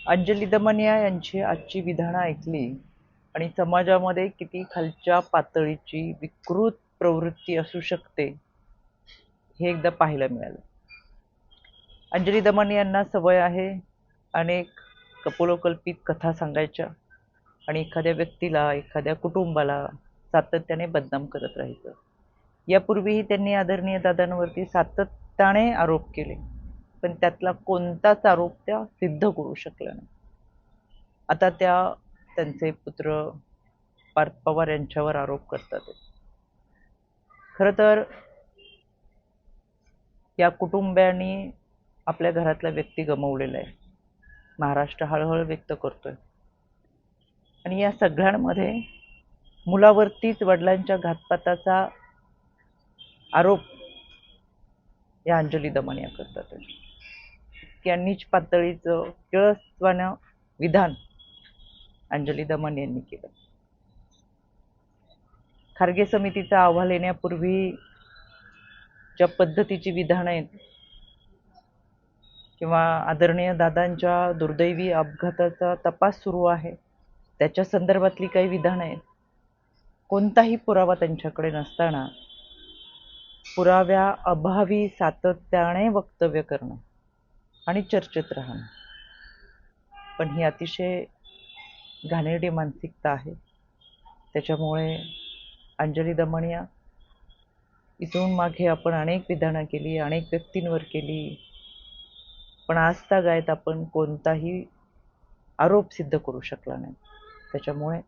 अंजली दमनिया यांची आजची विधानं ऐकली आणि समाजामध्ये किती खालच्या पातळीची विकृत प्रवृत्ती असू शकते हे एकदा पाहायला मिळालं. अंजली दमनिया यांना सवय आहे अनेक कपोलकल्पित कथा सांगायच्या आणि एखाद्या व्यक्तीला, एखाद्या कुटुंबाला सातत्याने बदनाम करत राहायचं. यापूर्वीही त्यांनी आदरणीय दादांवरती सातत्याने आरोप केले, पण त्यातला कोणताच आरोप त्या सिद्ध करू शकल्या नाही. आता त्या त्यांचे पुत्र पार्थ पवार यांच्यावर आरोप करतात. खरं तर या कुटुंबियांनी आपल्या घरातला व्यक्ती गमावलेला आहे. महाराष्ट्र हळहळ व्यक्त करतोय आणि या सगळ्यांमध्ये मुलावरतीच वडिलांच्या घातपाताचा आरोप या अंजली दमनिया करतात. या नीच पातळीचं किळसवाणं विधान अंजली दमन यांनी केलं. खारगे समितीचा अहवाल येण्यापूर्वी ज्या पद्धतीची विधानं आहेत किंवा आदरणीय दादांच्या दुर्दैवी अपघाताचा तपास सुरू आहे त्याच्या संदर्भातली काही विधानं आहेत. कोणताही पुरावा त्यांच्याकडे नसताना पुराव्या अभावी सातत्याने वक्तव्य करणं आणि चर्चेत राहणं, पण ही अतिशय घाणेरडी मानसिकता आहे. त्याच्यामुळे अंजली दमनिया इथून मागे आपण अनेक विधानं केली, अनेक व्यक्तींवर केली, पण आजतागायत आपण कोणताही आरोप सिद्ध करू शकला नाही. त्याच्यामुळे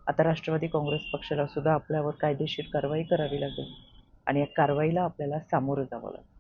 आता राष्ट्रवादी काँग्रेस पक्षाला सुद्धा आपल्यावर कायदेशीर कारवाई करावी लागेल आणि या कारवाईला आपल्याला सामोरं जावं लागेल.